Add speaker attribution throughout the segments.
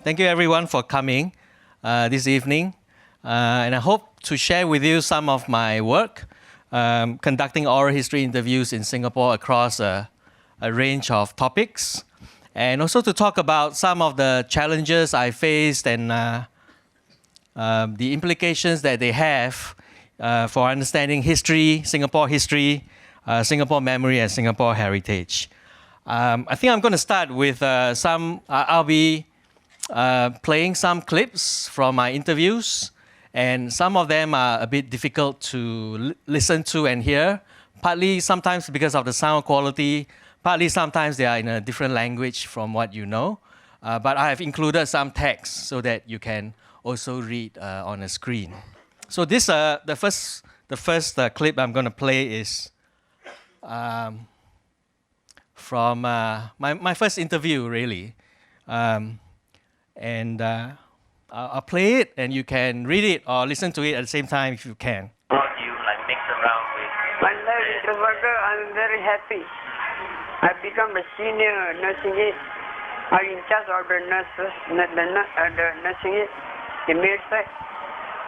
Speaker 1: Thank you everyone for coming this evening. And I hope to share with you some of my work conducting oral history interviews in Singapore across a range of topics. And also to talk about some of the challenges I faced and the implications that they have for understanding history, Singapore memory, and Singapore heritage. I think I'm going to start with I'll be playing some clips from my interviews, and some of them are a bit difficult to listen to and hear, partly sometimes because of the sound quality, partly sometimes they are in a different language from what you know. But I have included some text so that you can also read on a screen. So this, the first clip I'm going to play is from my first interview, really. I'll play it, and you can read it or listen to it at the same time if you can.
Speaker 2: What do you mix around with?
Speaker 3: My life is a worker. I'm very happy. I become a senior nursing aide. I'm in charge of the nurses, the nursing aide, the maid side.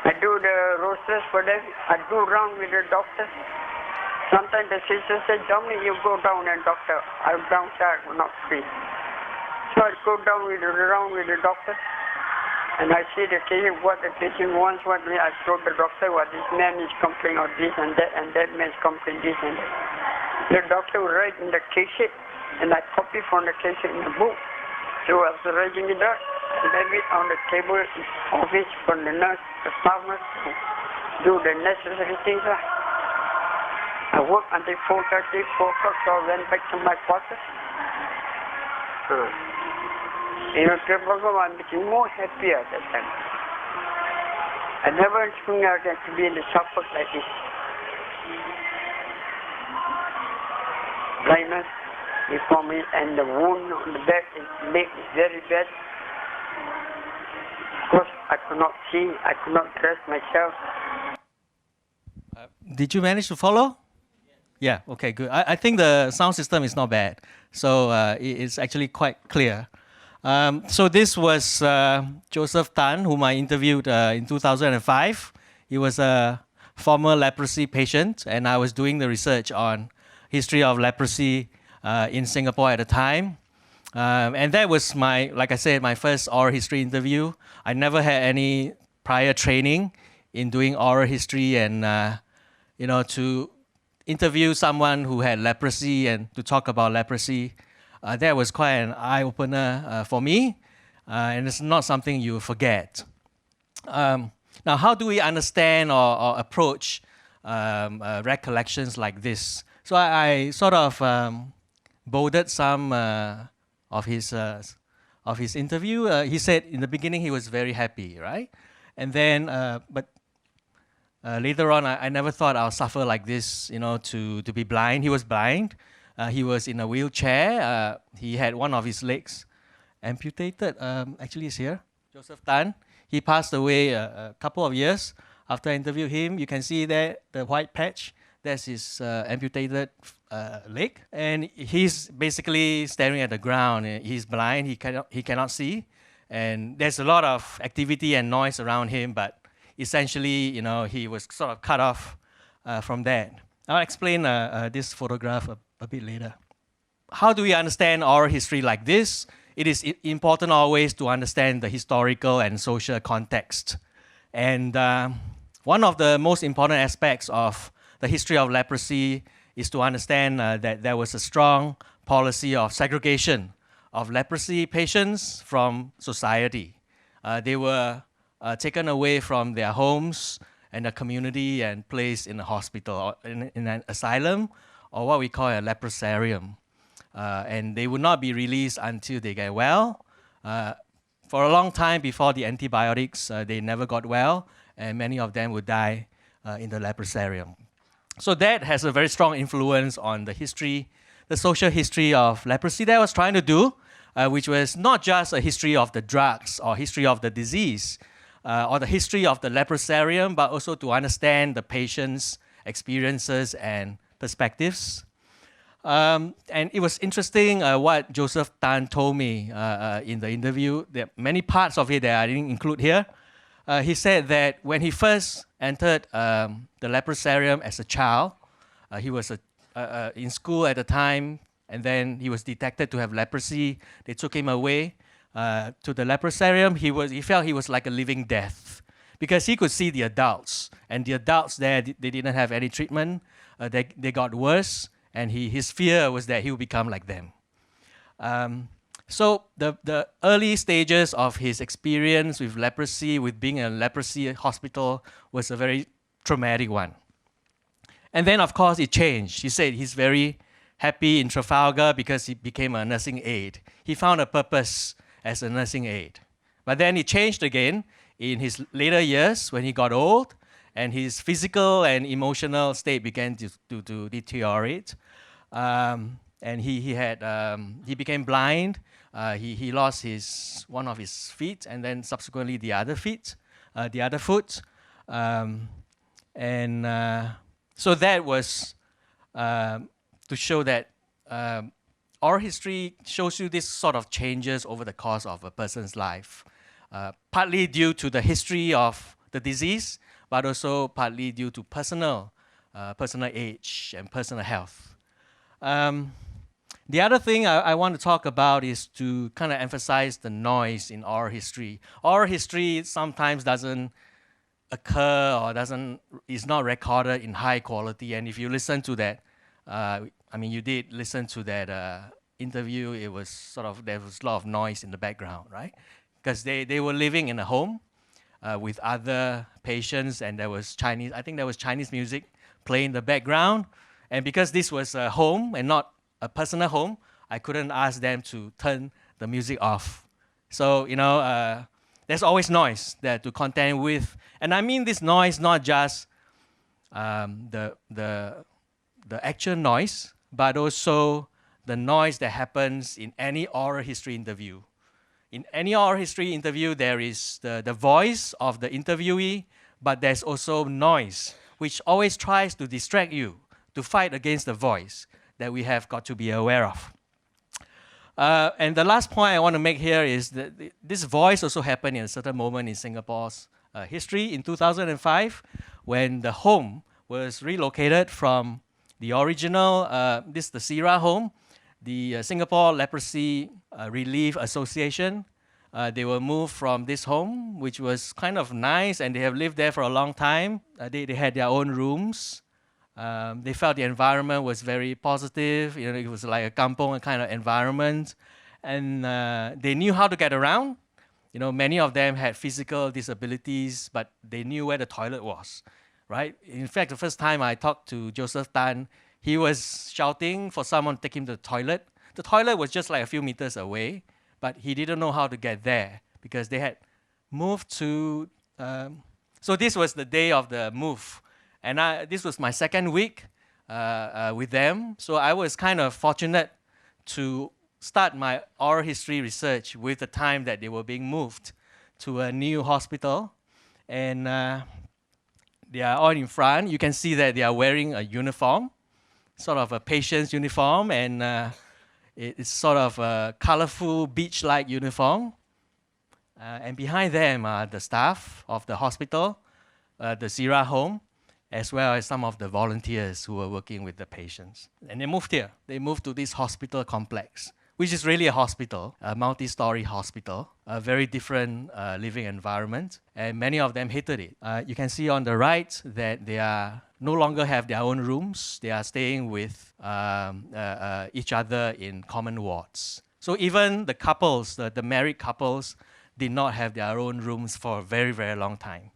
Speaker 3: I do the rosters for them. I do round with the doctors. Sometimes the sister said, Dominic, you go down and doctor. I'm downstairs, not free. So I go down around with the doctor, and I see the patient, what the patient wants, what I told the doctor, what this man is complaining of this and that man is complaining this and that. The doctor will write in the case sheet, and I copy from the case sheet in the book. So I was writing it up, and I leave it on the table office for the nurse, the staff nurse, to do the necessary things. I worked until 4:30, 4 o'clock, so I went back to my quarters. In a program, I'm becoming more happier at that time. I never expected I to be in the support like this. Blindness before me, and the wound on the back is very bad. Of course, I could not see, I could not dress myself.
Speaker 1: Did you manage to follow? Yeah, okay, good. I think the sound system is not bad, so it's actually quite clear. So this was Joseph Tan, whom I interviewed in 2005. He was a former leprosy patient, and I was doing the research on history of leprosy in Singapore at the time. And that was like I said, my first oral history interview. I never had any prior training in doing oral history, and to interview someone who had leprosy and to talk about leprosy, that was quite an eye-opener for me, and it's not something you forget. Now, how do we understand or approach recollections like this? So I sort of bolded some of his interview. He said in the beginning he was very happy, right? And then, later on, I never thought I'll suffer like this, to be blind. He was blind. He was in a wheelchair. He had one of his legs amputated. Actually, it's here. Joseph Tan. He passed away a couple of years after I interviewed him. You can see there the white patch. That's his amputated leg. And he's basically staring at the ground. He's blind. He cannot see. And there's a lot of activity and noise around him, but essentially, he was sort of cut off from that. I'll explain this photograph a bit later. How do we understand oral history like this? It is important always to understand the historical and social context. And one of the most important aspects of the history of leprosy is to understand that there was a strong policy of segregation of leprosy patients from society. They were taken away from their homes and the community and placed in a hospital or in an asylum, or what we call a leprosarium. And they would not be released until they get well. For a long time before the antibiotics, they never got well, and many of them would die in the leprosarium. So that has a very strong influence on the history, the social history of leprosy that I was trying to do, which was not just a history of the drugs or history of the disease, or the history of the leprosarium, but also to understand the patient's experiences and perspectives. And it was interesting what Joseph Tan told me in the interview. There are many parts of it that I didn't include here. He said that when he first entered the leprosarium as a child, he was in school at the time, and then he was detected to have leprosy. They took him away to the leprosarium. He felt he was like a living death because he could see the adults, and the adults there, they didn't have any treatment. They got worse, and his fear was that he would become like them. So the early stages of his experience with leprosy, with being in a leprosy hospital, was a very traumatic one. And then, of course, it changed. He said he's very happy in Trafalgar because he became a nursing aide. He found a purpose as a nursing aide. But then it changed again in his later years when he got old and his physical and emotional state began to deteriorate. And he became blind. He lost one of his feet and then subsequently the other foot. So that was to show that oral history shows you this sort of changes over the course of a person's life, partly due to the history of the disease, but also partly due to personal age and personal health. The other thing I want to talk about is to kind of emphasize the noise in oral history. Oral history sometimes doesn't occur or is not recorded in high quality. And if you listen to that, you did listen to that interview, there was a lot of noise in the background, right? Because they were living in a home with other patients, and there was Chinese music playing in the background. And because this was a home and not a personal home, I couldn't ask them to turn the music off. So, there's always noise there to contend with. And I mean this noise, not just the actual noise, but also the noise that happens in any oral history interview. In any oral history interview, there is the voice of the interviewee, but there's also noise, which always tries to distract you, to fight against the voice that we have got to be aware of. And the last point I want to make here is that this voice also happened in a certain moment in Singapore's history in 2005, when the home was relocated from the original, the SIRA home, the Singapore Leprosy Relief Association. They were moved from this home, which was kind of nice, and they have lived there for a long time. They had their own rooms. They felt the environment was very positive. It was like a kampung kind of environment, and they knew how to get around. Many of them had physical disabilities, but they knew where the toilet was, right? In fact, the first time I talked to Joseph Tan, he was shouting for someone to take him to the toilet. The toilet was just like a few meters away, but he didn't know how to get there because they had moved to. So this was the day of the move. And this was my second week with them. So I was kind of fortunate to start my oral history research with the time that they were being moved to a new hospital. And they are all in front. You can see that they are wearing a uniform, sort of a patient's uniform. And it's sort of a colorful beach-like uniform. And behind them are the staff of the hospital, the SIRA home, as well as some of the volunteers who were working with the patients. And they moved here. They moved to this hospital complex, which is really a hospital, a multi-story hospital, a very different living environment, and many of them hated it. You can see on the right that they are no longer have their own rooms. They are staying with each other in common wards. So even the couples, the married couples, did not have their own rooms for a very, very long time.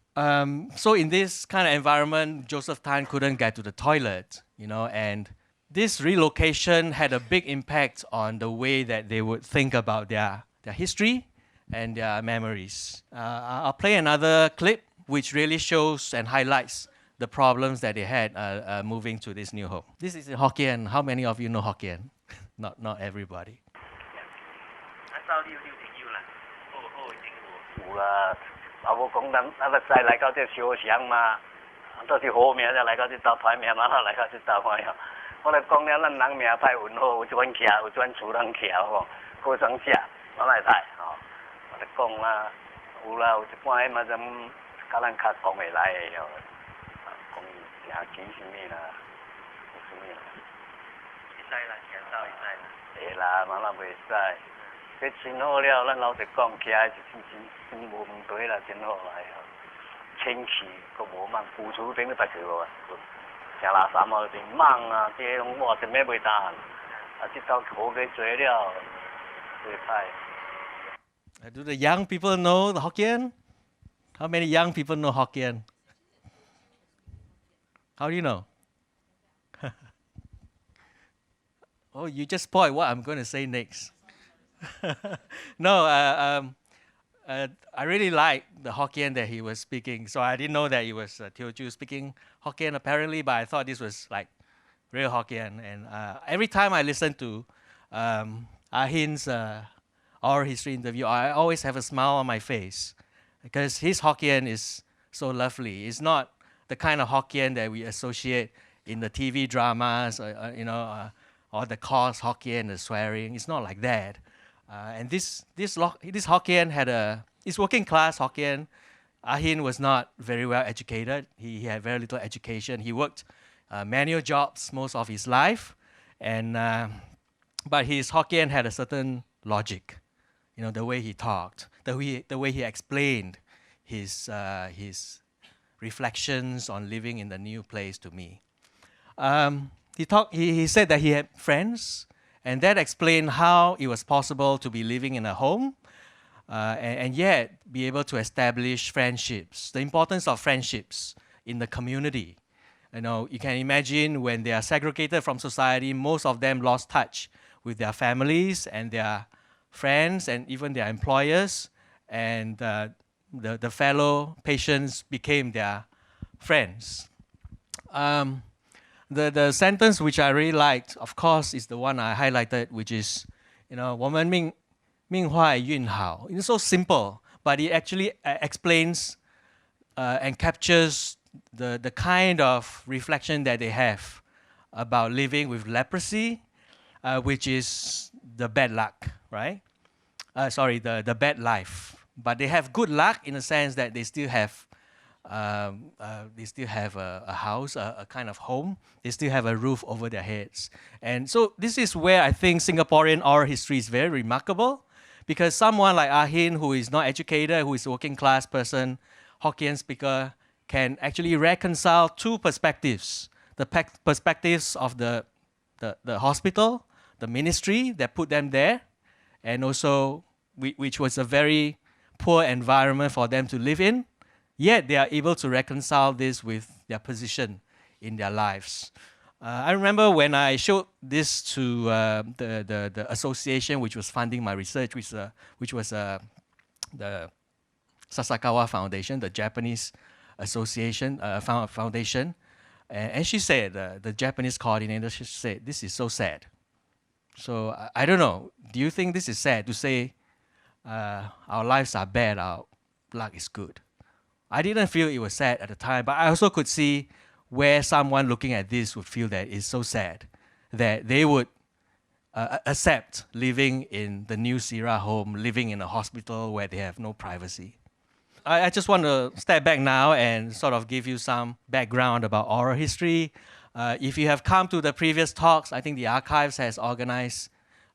Speaker 1: So in this kind of environment, Joseph Tan couldn't get to the toilet, and this relocation had a big impact on the way that they would think about their history and their memories. I'll play another clip which really shows and highlights the problems that they had moving to this new home. This is in Hokkien. How many of you know Hokkien? Not everybody.
Speaker 4: 老母講咱使來到這燒香嘛，都是好命，就來到這道台面嘛，來到這道看呀。我来讲了，咱人命歹运好，有一款徛，有一款厝人徛，吼，好装食，我来歹吼。我来讲啦，有啦，有一半迄嘛怎甲咱较讲会来的吼，讲行钱什么啦，有什么啦？
Speaker 2: 会使啦，听到会使啦。
Speaker 4: 会啦，嘛那袂使。这真好了，咱老实讲，徛的是真无问题啦，真好来吼。天气佫无猛，付出顶你白去无啊？食垃圾嘛，真猛啊！这种我真咩袂当，啊，这道好给做了，最歹。
Speaker 1: Do the young people know the Hokkien? How many young people know Hokkien? How do you know? Oh, you just spoiled what I'm going to say next. No, I really liked the Hokkien that he was speaking. So I didn't know that he was Teochew speaking Hokkien apparently, but I thought this was like real Hokkien. And every time I listen to Ahin's oral history interview, I always have a smile on my face because his Hokkien is so lovely. It's not the kind of Hokkien that we associate in the TV dramas, or the coarse Hokkien, the swearing. It's not like that. And this Hokkien had his working class Hokkien. Ahin was not very well educated. He had very little education. He worked manual jobs most of his life, and but his Hokkien had a certain logic. The way he talked, the way he explained his reflections on living in the new place to me. He said that he had friends, and that explained how it was possible to be living in a home and yet be able to establish friendships, the importance of friendships in the community. You can imagine when they are segregated from society, most of them lost touch with their families and their friends and even their employers, and the fellow patients became their friends. The sentence which I really liked, of course, is the one I highlighted, which is, 我们命坏运好. It's so simple, but it actually explains and captures the kind of reflection that they have about living with leprosy, which is the bad luck, right? The bad life. But they have good luck in the sense that they still have a house, a kind of home. They still have a roof over their heads. And so this is where I think Singaporean oral history is very remarkable, because someone like Ahin, who is not educated, who is a working class person, Hokkien speaker, can actually reconcile two perspectives. The perspectives of the hospital, the ministry that put them there, and also which was a very poor environment for them to live in. Yet they are able to reconcile this with their position in their lives. I remember when I showed this to the association which was funding my research, which was the Sasakawa Foundation, the Japanese association foundation, and she said, the Japanese coordinator, she said, "This is so sad." So I don't know. Do you think this is sad to say our lives are bad, our luck is good? I didn't feel it was sad at the time, but I also could see where someone looking at this would feel that it's so sad that they would accept living in the new Sira home, living in a hospital where they have no privacy. I just want to step back now and sort of give you some background about oral history. If you have come to the previous talks, I think the archives has organized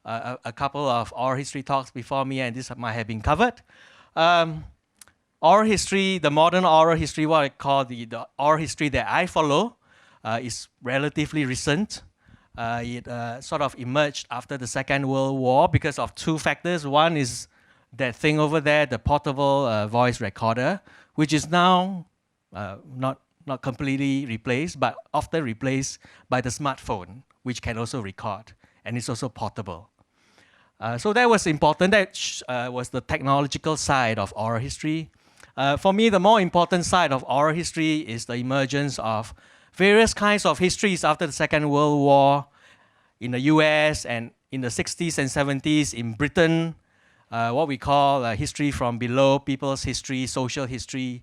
Speaker 1: a couple of oral history talks before me, and this might have been covered. Oral history, the modern oral history, what I call the oral history that I follow, is relatively recent. It sort of emerged after the Second World War because of two factors. One is that thing over there, the portable voice recorder, which is now not completely replaced, but often replaced by the smartphone, which can also record, and it's also portable. So that was important. That was the technological side of oral history. For me, the more important side of oral history is the emergence of various kinds of histories after the Second World War in the US and in the 60s and 70s in Britain, what we call history from below, people's history, social history,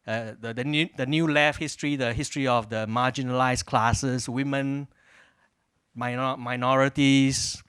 Speaker 1: the new left history, the history of the marginalized classes, women, minorities,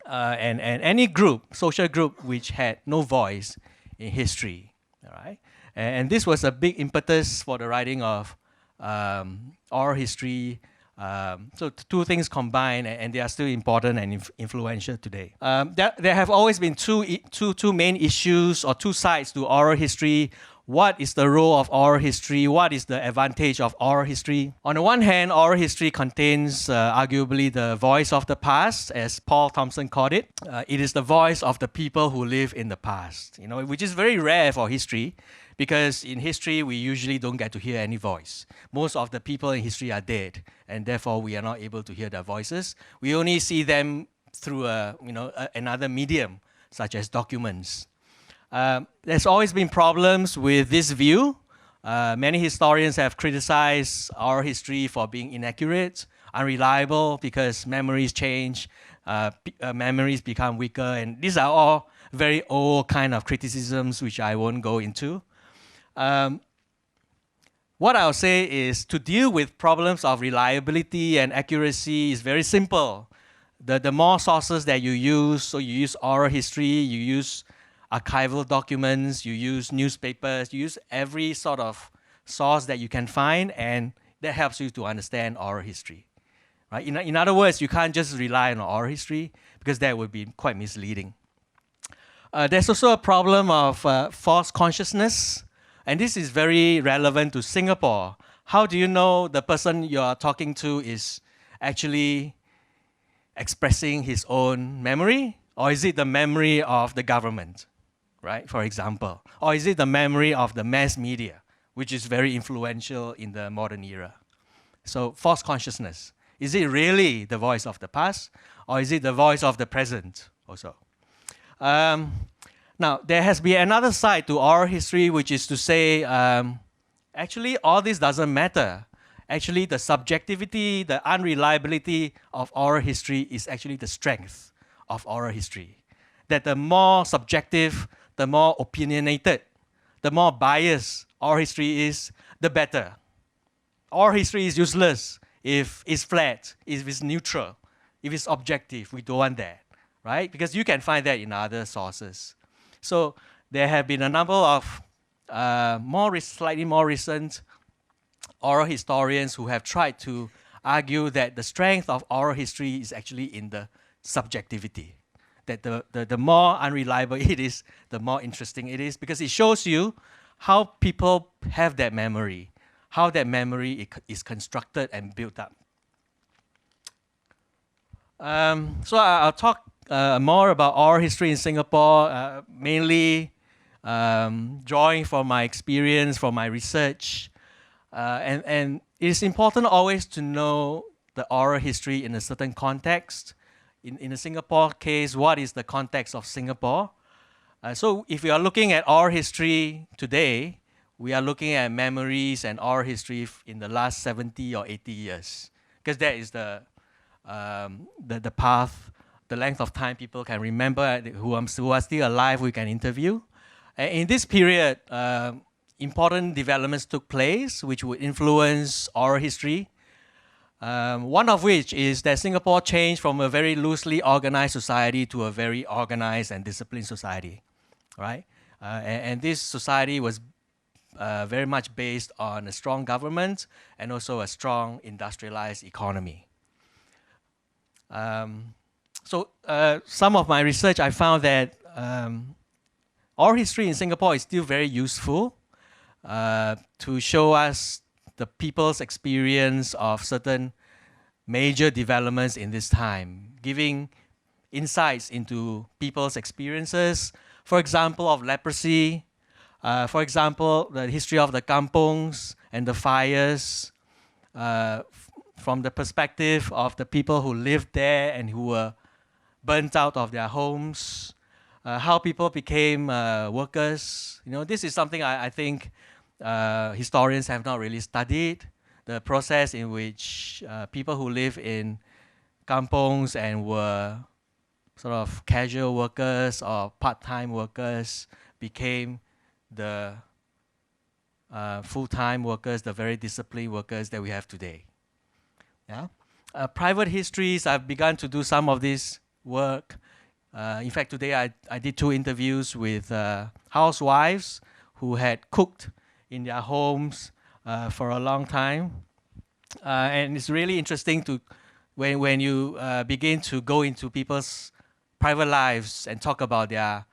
Speaker 1: and any group, social group, which had no voice in history. All right, and this was a big impetus for the writing of oral history. So two things combined, and they are still important and influential today. There have always been two main issues or two sides to oral history. What is the role of oral history? What is the advantage of oral history? On the one hand, oral history contains arguably the voice of the past, as Paul Thompson called it. It is the voice of the people who live in the past, which is very rare for history, because in history we usually don't get to hear any voice. Most of the people in history are dead, and therefore we are not able to hear their voices. We only see them through another medium, such as documents. There's always been problems with this view. Many historians have criticized our history for being inaccurate, unreliable, because memories change, memories become weaker, and these are all very old kind of criticisms which I won't go into. What I'll say is, to deal with problems of reliability and accuracy is very simple. The more sources that you use, so you use oral history, you use archival documents, you use newspapers, you use every sort of source that you can find, and that helps you to understand oral history. Right? In other words, you can't just rely on oral history, because that would be quite misleading. There's also a problem of false consciousness, and this is very relevant to Singapore. How do you know the person you're talking to is actually expressing his own memory? Or is it the memory of the government, right, for example? Or is it the memory of the mass media, which is very influential in the modern era? So false consciousness. Is it really the voice of the past, or is it the voice of the present also? Now, there has been another side to oral history, which is to say, actually, all this doesn't matter. Actually, the subjectivity, the unreliability of oral history is actually the strength of oral history. That the more subjective, the more opinionated, the more biased oral history is, the better. Oral history is useless if it's flat, if it's neutral, if it's objective. We don't want that, right? Because you can find that in other sources. So there have been a number of slightly more recent oral historians who have tried to argue that the strength of oral history is actually in the subjectivity. That the more unreliable it is, the more interesting it is, because it shows you how people have that memory, how that memory is constructed and built up. So I'll talk more about oral history in Singapore, mainly drawing from my experience, from my research. And it is important always to know the oral history in a certain context. In the Singapore case, what is the context of Singapore? So if we are looking at oral history today, we are looking at memories and oral history in the last 70 or 80 years, because that is the path, the length of time people can remember who are still alive we can interview. And in this period, important developments took place which would influence oral history. One of which is that Singapore changed from a very loosely organized society to a very organized and disciplined society, right? And this society was very much based on a strong government and also a strong industrialized economy. So some of my research, I found that oral history in Singapore is still very useful to show us the people's experience of certain major developments in this time, giving insights into people's experiences, for example, of leprosy, for example, the history of the kampungs and the fires, from the perspective of the people who lived there and who were burnt out of their homes, how people became workers. This is something I think historians have not really studied, the process in which people who live in kampungs and were sort of casual workers or part-time workers became the full-time workers, the very disciplined workers that we have today. Yeah. private histories, I've begun to do some of this work. In fact, today I did 2 interviews with housewives who had cooked in their homes for a long time. And it's really interesting to when you begin to go into people's private lives and talk about their,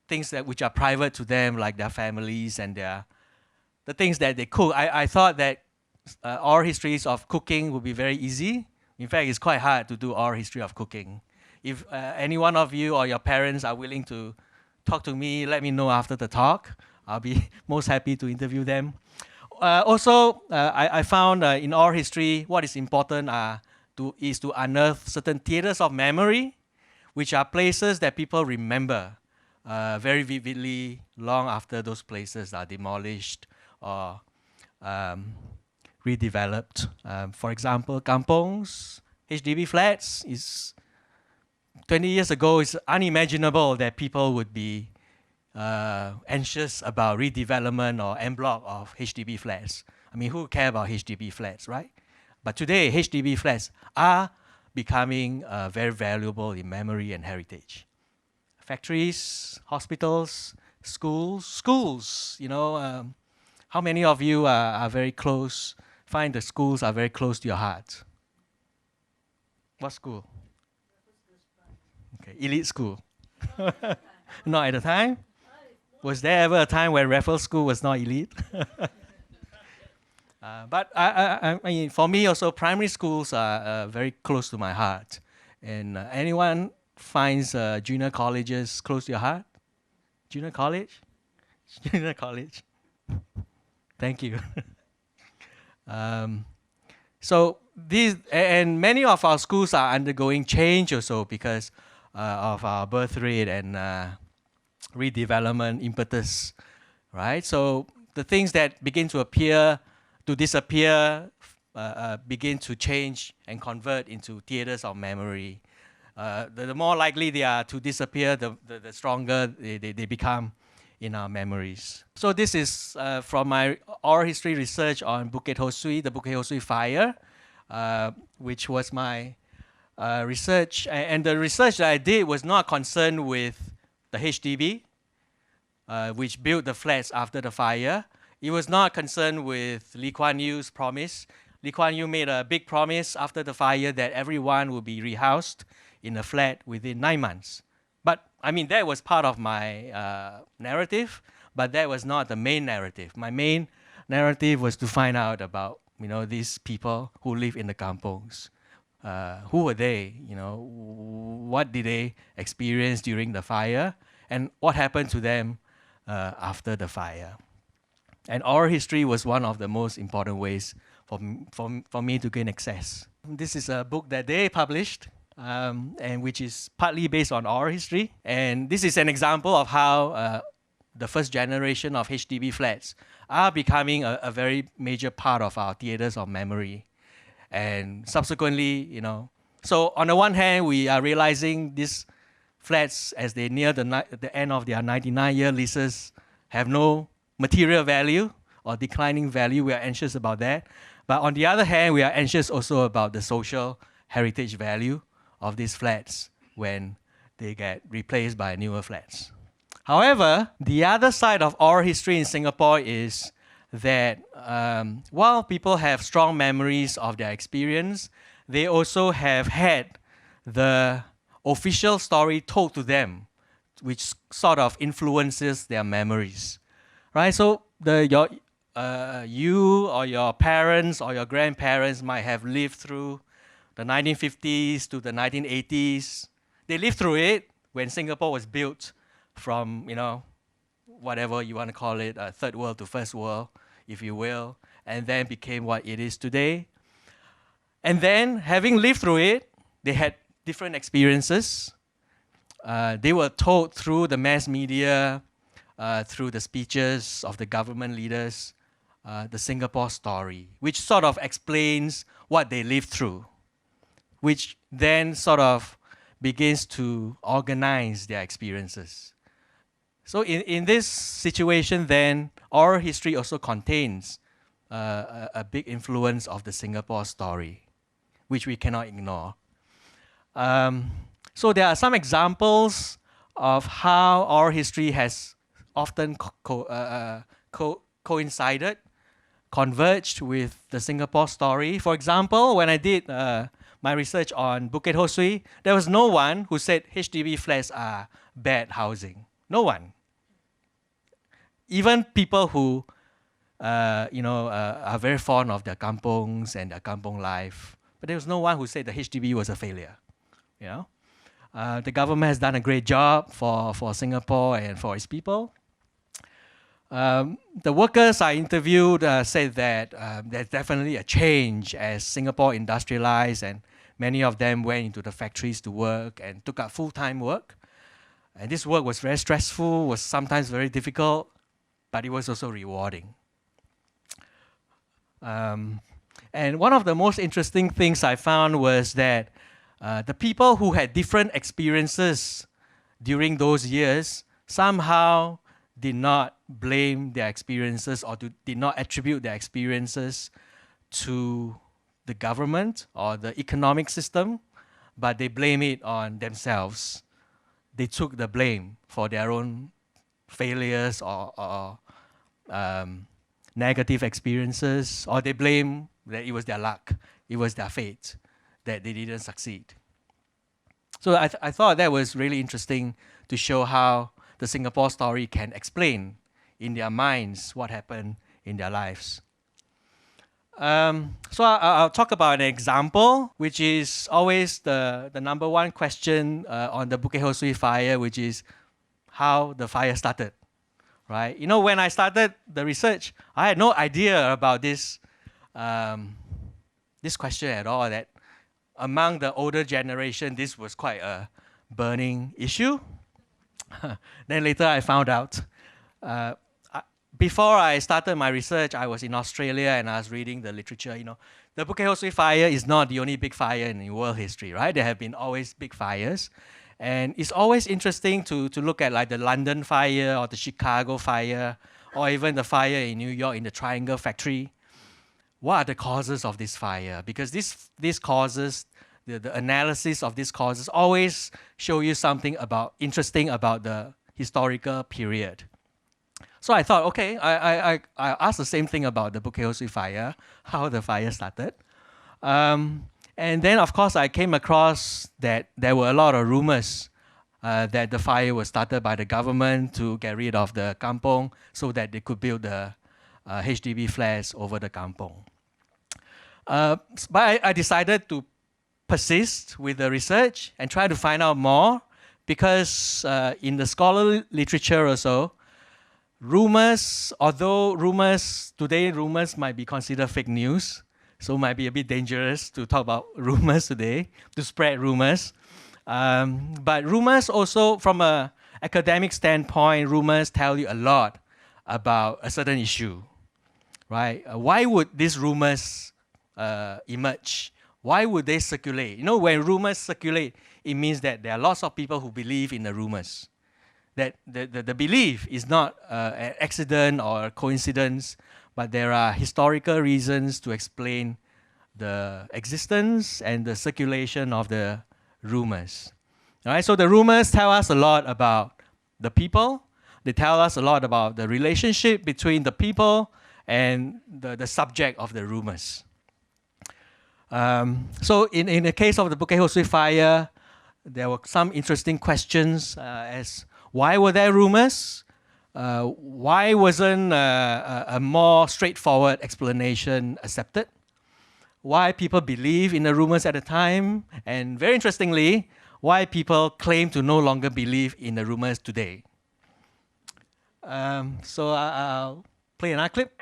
Speaker 1: things which are private to them, like their families and the things that they cook. I thought that oral histories of cooking would be very easy. In fact, it's quite hard to do oral history of cooking. If any one of you or your parents are willing to talk to me, let me know after the talk. I'll be most happy to interview them. Also, I found in oral history, what is important is to unearth certain theaters of memory, which are places that people remember very vividly long after those places are demolished or redeveloped. For example, kampungs, HDB flats, is 20 years ago, it's unimaginable that people would be anxious about redevelopment or en bloc of HDB flats. I mean, who care about HDB flats, right? But today, HDB flats are becoming very valuable in memory and heritage. Factories, hospitals, schools, how many of you are very close, find the schools are very close to your heart? What school? Okay, elite school. Not at the time? Was there ever a time when Raffles School was not elite? But I mean, for me also, primary schools are very close to my heart. And anyone finds junior colleges close to your heart? Junior college? Junior college. Thank you. So these, and many of our schools are undergoing change also because of our birth rate and redevelopment impetus, right? So the things that begin to disappear, begin to change and convert into theaters of memory. The more likely they are to disappear, the stronger they become in our memories. So this is from my oral history research on Bukit Ho Swee, the Bukit Ho Swee Fire, which was my research. And the research that I did was not concerned with the HDB, which built the flats after the fire. It was not concerned with Lee Kuan Yew's promise. Lee Kuan Yew made a big promise after the fire that everyone will be rehoused in a flat within 9 months. But I mean, that was part of my narrative, but that was not the main narrative. My main narrative was to find out about these people who live in the kampungs. Who were they? What did they experience during the fire, and what happened to them after the fire? And oral history was one of the most important ways for me to gain access. This is a book that they published, and which is partly based on oral history. And this is an example of how the first generation of HDB flats are becoming a very major part of our theaters of memory. And subsequently, so on the one hand, we are realizing these flats, as they near the end of their 99-year leases, have no material value or declining value. We are anxious about that. But on the other hand, we are anxious also about the social heritage value of these flats when they get replaced by newer flats. However, the other side of oral history in Singapore is that while people have strong memories of their experience, they also have had the official story told to them, which sort of influences their memories, right? So you or your parents or your grandparents might have lived through the 1950s to the 1980s. They lived through it when Singapore was built from, whatever you want to call it, third world to first world, if you will, and then became what it is today. And then, having lived through it, they had different experiences. They were told through the mass media, through the speeches of the government leaders, the Singapore story, which sort of explains what they lived through, which then sort of begins to organize their experiences. So in this situation then, oral history also contains a big influence of the Singapore story. which we cannot ignore. So there are some examples of how oral history has often coincided, converged with the Singapore story. For example, when I did my research on Bukit Ho Swee, there was no one who said HDB flats are bad housing. No one. Even people who are very fond of their kampungs and their kampung life, but there was no one who said the HDB was a failure. You know, the government has done a great job for Singapore and for its people. The workers I interviewed said that there's definitely a change as Singapore industrialized, and many of them went into the factories to work and took up full-time work. And this work was very stressful, was sometimes very difficult, but it was also rewarding. And one of the most interesting things I found was that the people who had different experiences during those years somehow did not blame their experiences or did not attribute their experiences to the government or the economic system, but they blame it on themselves. They took the blame for their own failures or negative experiences, or they blame that it was their luck, it was their fate, that they didn't succeed. So I thought that was really interesting to show how the Singapore story can explain in their minds what happened in their lives. So I'll talk about an example, which is always the number one question on the Bukit Ho Swee Fire, which is how the fire started, right? You know, when I started the research, I had no idea about this question at all, that among the older generation, this was quite a burning issue. Then later I found out. Before I started my research, I was in Australia and I was reading the literature. You know, the Bukit Ho Swee Fire is not the only big fire in world history, right? There have been always big fires. And it's always interesting to look at like the London fire or the Chicago fire or even the fire in New York in the Triangle Factory. What are the causes of this fire? Because these causes, the analysis of these causes always show you something interesting about the historical period. So I thought, okay, I asked the same thing about the Bukit Ho Swee Fire, how the fire started. And then, of course, I came across that there were a lot of rumors that the fire was started by the government to get rid of the kampung so that they could build the HDB flats over the kampung. But I decided to persist with the research and try to find out more, because in the scholarly literature also, rumors, although today rumors might be considered fake news, so it might be a bit dangerous to talk about rumors today, to spread rumors. But rumors also, from an academic standpoint, rumors tell you a lot about a certain issue, right? Why would these rumors emerge? Why would they circulate? You know, when rumors circulate, it means that there are lots of people who believe in the rumors. That the belief is not an accident or a coincidence, but there are historical reasons to explain the existence and the circulation of the rumors. All right, so the rumors tell us a lot about the people. They tell us a lot about the relationship between the people and the subject of the rumors. So in the case of the Bukit Ho Swee Fire, there were some interesting questions as why were there rumors? Why wasn't a more straightforward explanation accepted? Why people believe in the rumors at the time? And very interestingly, why people claim to no longer believe in the rumors today. So I'll play another clip.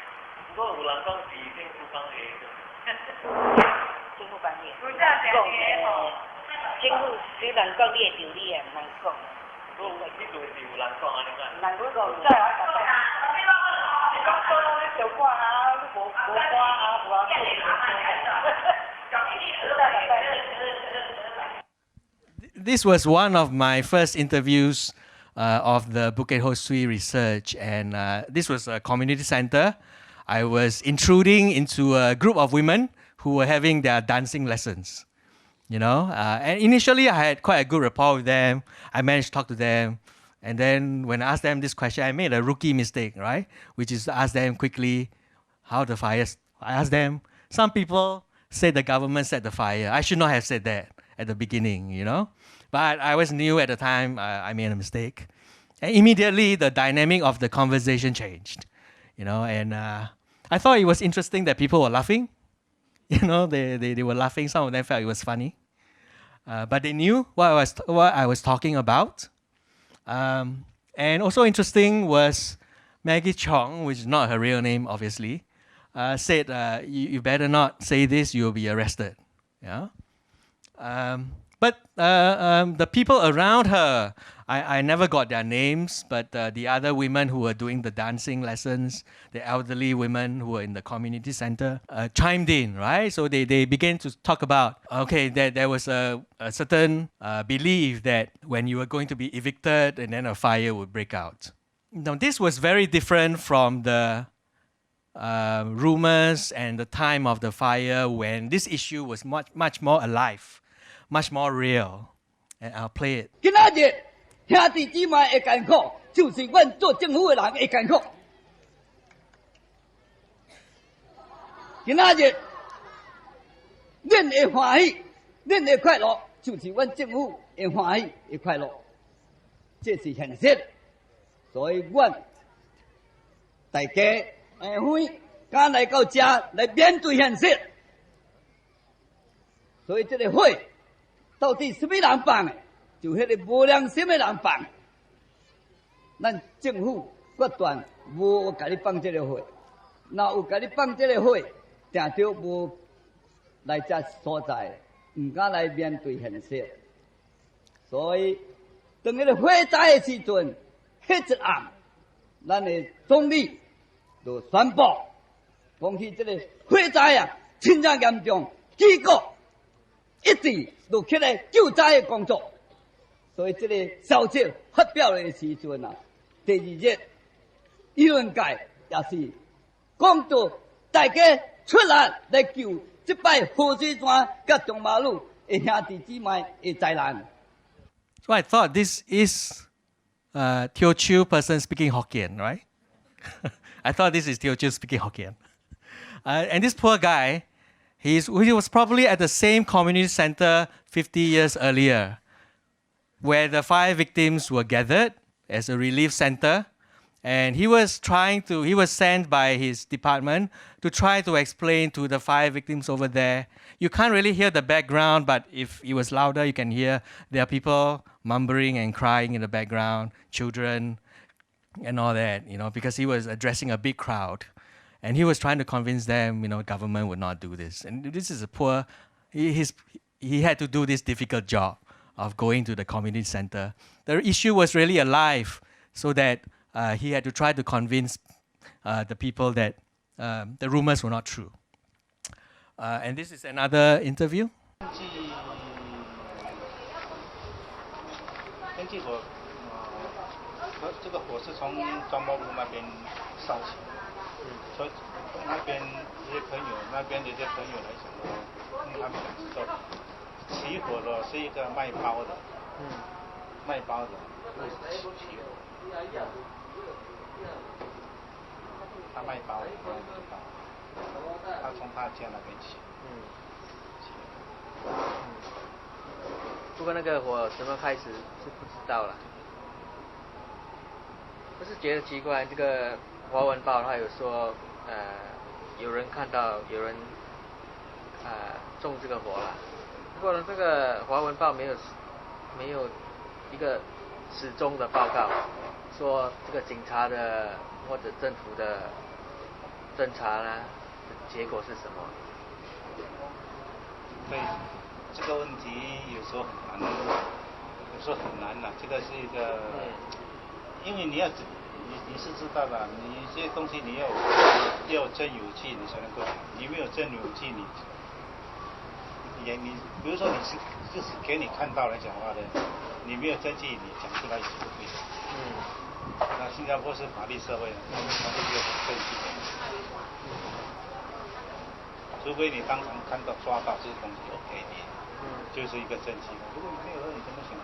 Speaker 1: This was one of my first interviews of the Bukit Ho Swee research, and this was a community center. I was intruding into a group of women who were having their dancing lessons. And initially I had quite a good rapport with them. I managed to talk to them. And then when I asked them this question, I made a rookie mistake, right? Which is to ask them quickly how the fires. I asked them, some people say the government set the fire. I should not have said that at the beginning, But I was new at the time. I made a mistake. And immediately the dynamic of the conversation changed, and I thought it was interesting that people were laughing. They were laughing. Some of them felt it was funny. But they knew what I was talking about. And also interesting was Maggie Chong, which is not her real name, obviously, said, you better not say this, you'll be arrested. Yeah. But the people around her, I never got their names, but the other women who were doing the dancing lessons, the elderly women who were in the community center, chimed in, right? So they began to talk about, okay, that there was a certain belief that when you were going to be evicted and then a fire would break out. Now, this was very different from the rumors and the time of the fire when this issue was much more alive, much more real. And I'll play it.
Speaker 5: 兄弟姊妹会艰苦，就是阮做政府的人会艰苦。今仔日，恁会欢喜，恁会快乐，就是阮政府会欢喜会快乐，这是现实。所以，阮大家下昏敢来到这来面对现实。所以，这个火到底什么人放的？ 就迄个无良心的人放，咱政府决断无甲你放这个火，若有甲你放这个火，定着无来这所在，唔敢来面对现实。所以，当迄个火灾的时阵，迄一暗，咱的总理就宣布，讲起这个火灾啊，真正严重，结果一直就起来救灾的工作。 所以这个消息发表的时阵啊，第二日舆论界也是讲到大家出来来救这摆河水山甲中马路的兄弟姊妹的灾难。
Speaker 1: So I thought this is Teochew person speaking Hokkien, right? I thought this is Teochew speaking Hokkien. And this poor guy, he was probably at the same community center 50 years earlier, where the fire victims were gathered as a relief center. And he was sent by his department to try to explain to the fire victims over there. You can't really hear the background, but if it was louder, you can hear there are people mumbling and crying in the background, children and all that, because he was addressing a big crowd. And he was trying to convince them, government would not do this. And this is he had to do this difficult job of going to the community center. The issue was really alive, so that he had to try to convince the people that the rumors were not true. And this is another interview.
Speaker 6: 根据我，这个火是从庄茂路那边烧起，所以那边这些朋友来讲呢，他们讲是说。 起火的是一个卖包的，卖包的，起火，他卖包，他从他家那边起，
Speaker 2: 不过那个火什么开始是不知道了，我是觉得奇怪，这个华文报他有说，有人看到有人中这个火了。 不过呢，这个华文报没有一个始终的报告，说这个警察的或者政府的侦查呢，结果是什么？
Speaker 6: 对这个问题有时候很难，有时候很难呐。这个是一个，因为你是知道的，你这些东西你要有真有据，你才能够讲。你没有真有据，你比如说就是给你看到来讲话的，你没有证据，你讲出来也是不对的。那新加坡是法律社会，它是有证据的。所除非你当场看到抓到这个东西 ，OK， 你就是一个证据。如果你没有，你怎么想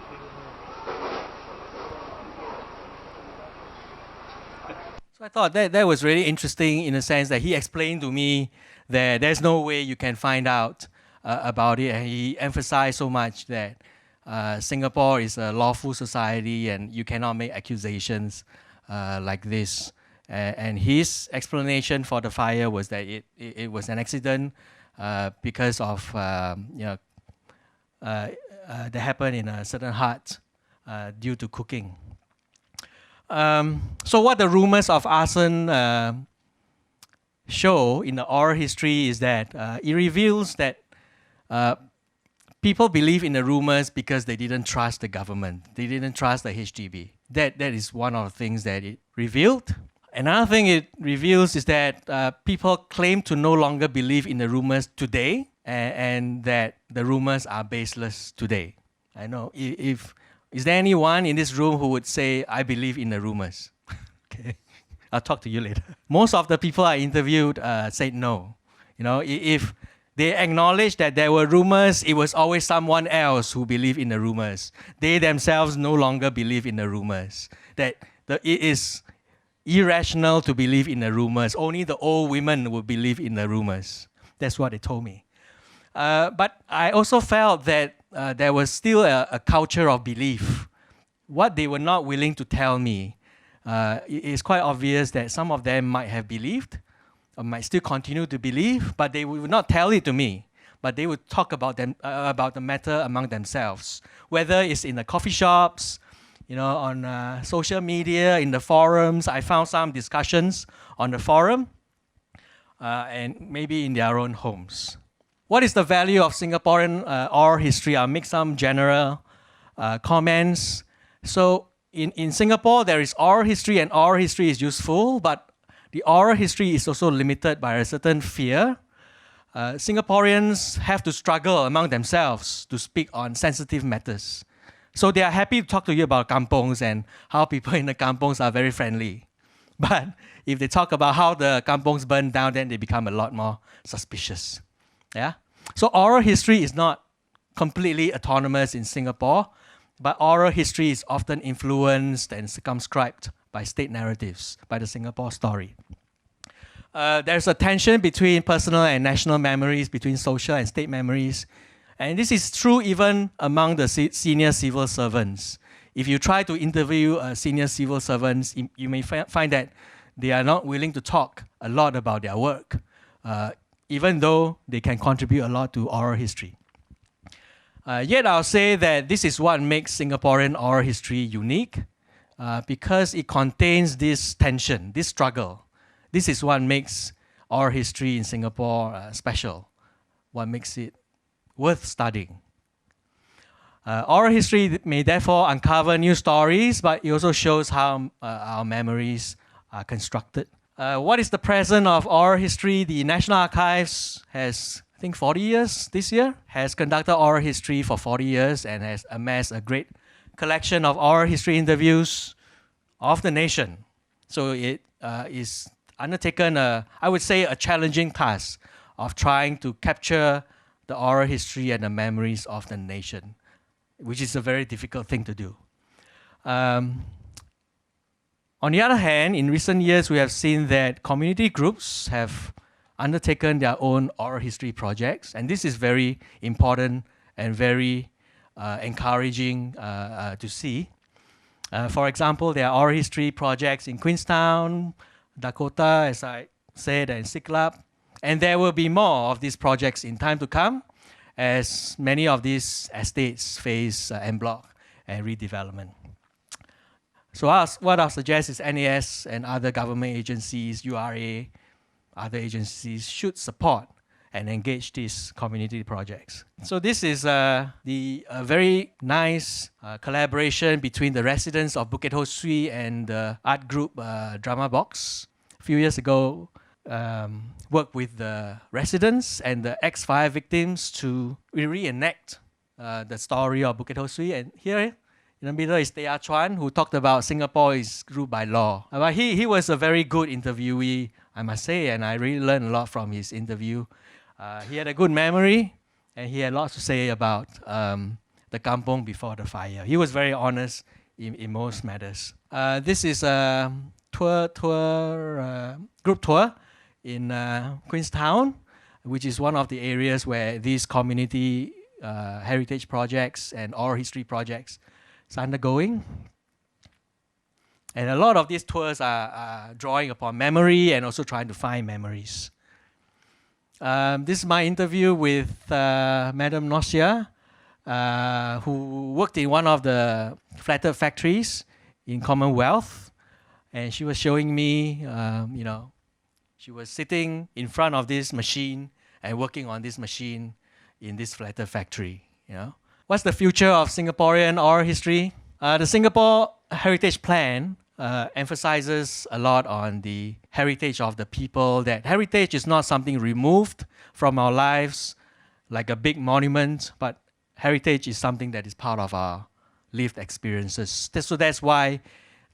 Speaker 6: ？So
Speaker 1: I thought that was really interesting in the sense that he explained to me that there's no way you can find out about it, and he emphasized so much that Singapore is a lawful society and you cannot make accusations like this. And his explanation for the fire was that it was an accident because of that happened in a certain hut due to cooking. So what the rumors of arson show in the oral history is that it reveals that people believe in the rumors because they didn't trust the government. They didn't trust the HDB. That is one of the things that it revealed. Another thing it reveals is that people claim to no longer believe in the rumors today, and that the rumors are baseless today. I know. Is there anyone in this room who would say, I believe in the rumors? Okay, I'll talk to you later. Most of the people I interviewed said no. You know, if they acknowledged that there were rumors, it was always someone else who believed in the rumors. They themselves no longer believe in the rumors. That it is irrational to believe in the rumors. Only the old women would believe in the rumors. That's what they told me. But I also felt that there was still a culture of belief. What they were not willing to tell me, it is quite obvious that some of them might have believed, or might still continue to believe, but they would not tell it to me. But they would talk about the matter among themselves, whether it's in the coffee shops, you know, on social media, in the forums. I found some discussions on the forum, and maybe in their own homes. What is the value of Singaporean oral history? I'll make some general comments. So in Singapore, there is oral history, and oral history is useful, but the oral history is also limited by a certain fear. Singaporeans have to struggle among themselves to speak on sensitive matters. So they are happy to talk to you about kampungs and how people in the kampungs are very friendly. But if they talk about how the kampungs burned down, then they become a lot more suspicious. Yeah? So oral history is not completely autonomous in Singapore, but oral history is often influenced and circumscribed by state narratives, by the Singapore story. There's a tension between personal and national memories, between social and state memories. And this is true even among the senior civil servants. If you try to interview senior civil servants, you may find that they are not willing to talk a lot about their work, even though they can contribute a lot to oral history. Yet I'll say that this is what makes Singaporean oral history unique, because it contains this tension, this struggle. This is what makes oral history in Singapore special, what makes it worth studying. Oral history may therefore uncover new stories, but it also shows how our memories are constructed. What is the present of oral history? The National Archives has, I think, 40 years this year, has conducted oral history for 40 years and has amassed a great collection of oral history interviews of the nation. So it is undertaken, I would say, a challenging task of trying to capture the oral history and the memories of the nation, which is a very difficult thing to do. On the other hand, in recent years, we have seen that community groups have undertaken their own oral history projects, and this is very important and very encouraging to see. For example, there are oral history projects in Queenstown, Dakota, as I said, and Siglap. And there will be more of these projects in time to come as many of these estates face en bloc and redevelopment. So what I'll suggest is NAS and other government agencies, URA, other agencies should support and engage these community projects. So this is the very nice collaboration between the residents of Bukit Ho Swee and the art group Drama Box. A few years ago, worked with the residents and the ex-fire victims to reenact the story of Bukit Ho Swee. And here in the middle is Tea Chuan, who talked about Singapore is ruled by law. But he was a very good interviewee, I must say, and I really learned a lot from his interview. He had a good memory, and he had lots to say about the kampung before the fire. He was very honest in most matters. This is a group tour in Queenstown, which is one of the areas where these community heritage projects and oral history projects is undergoing. And a lot of these tours are drawing upon memory and also trying to find memories. This is my interview with Madam Nosia, who worked in one of the flatter factories in Commonwealth. And she was showing me, she was sitting in front of this machine and working on this machine in this flatter factory. What's the future of Singaporean oral history? The Singapore Heritage Plan emphasizes a lot on the heritage of the people, that heritage is not something removed from our lives like a big monument, but heritage is something that is part of our lived experiences. So that's why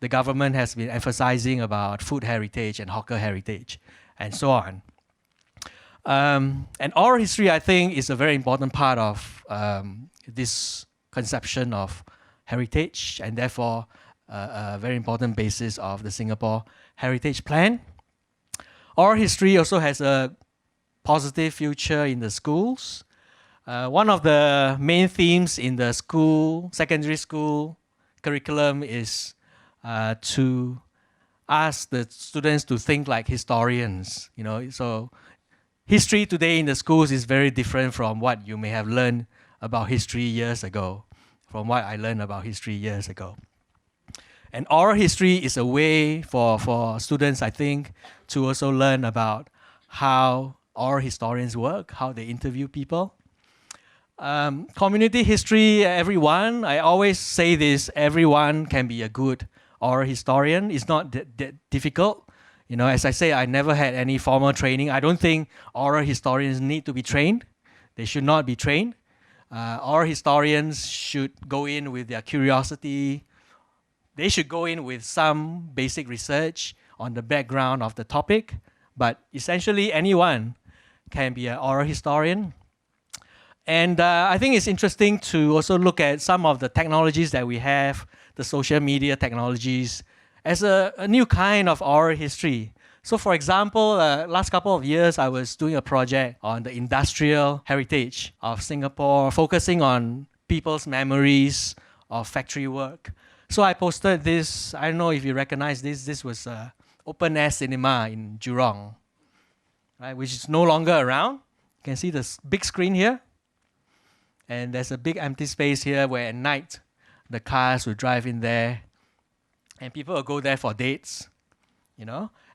Speaker 1: the government has been emphasizing about food heritage and hawker heritage and so on. And oral history, I think, is a very important part of this conception of heritage, and therefore a very important basis of the Singapore Heritage Plan. Oral history also has a positive future in the schools. One of the main themes in the secondary school curriculum is to ask the students to think like historians. So history today in the schools is very different from what you may have learned about history years ago, from what I learned about history years ago. And oral history is a way for students, I think, to also learn about how oral historians work, how they interview people. Community history, I always say this, everyone can be a good oral historian. It's not that difficult. As I say, I never had any formal training. I don't think oral historians need to be trained. They should not be trained. Oral historians should go in with their curiosity. They should go in with some basic research on the background of the topic, but essentially anyone can be an oral historian. And I think it's interesting to also look at some of the technologies that we have, the social media technologies, as a new kind of oral history. So for example, last couple of years, I was doing a project on the industrial heritage of Singapore, focusing on people's memories of factory work. So I posted this, I don't know if you recognize this, this was Open Air Cinema in Jurong, right, which is no longer around. You can see this big screen here. And there's a big empty space here where at night, the cars will drive in there and people will go there for dates,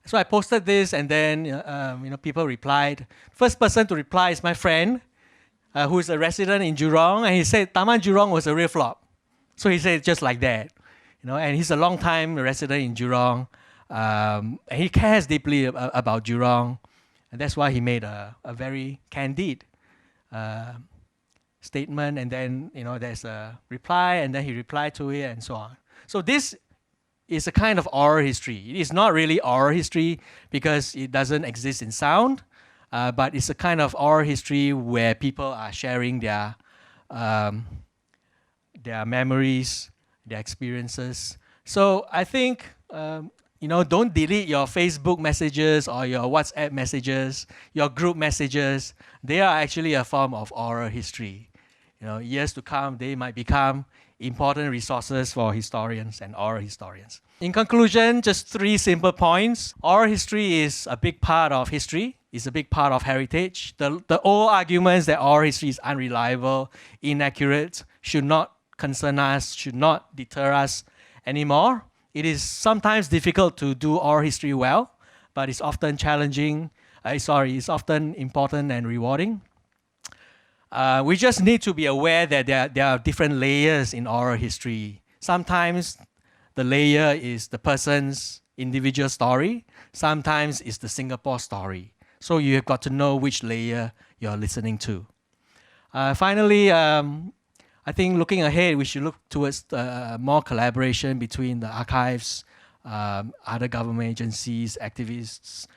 Speaker 1: So I posted this and then, people replied. First person to reply is my friend, who is a resident in Jurong, and he said Taman Jurong was a real flop. So he said just like that, and he's a long-time resident in Jurong. And he cares deeply about Jurong, and that's why he made a very candid statement, and then there's a reply, and then he replied to it, and so on. So this is a kind of oral history. It is not really oral history because it doesn't exist in sound, but it's a kind of oral history where people are sharing their memories, their experiences. So I think don't delete your Facebook messages or your WhatsApp messages, your group messages. They are actually a form of oral history. Years to come, they might become important resources for historians and oral historians. In conclusion, just 3 simple points. Oral history is a big part of history. It's a big part of heritage. The old arguments that oral history is unreliable, inaccurate, should not concern us, should not deter us anymore. It is sometimes difficult to do oral history well, but it's often challenging. It's often important and rewarding. We just need to be aware that there are different layers in oral history. Sometimes the layer is the person's individual story. Sometimes it's the Singapore story. So you have got to know which layer you're listening to. Finally, I think looking ahead, we should look towards more collaboration between the archives, other government agencies, activists,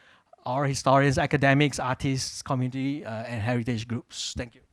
Speaker 1: or historians, academics, artists, community, and heritage groups. Thank you.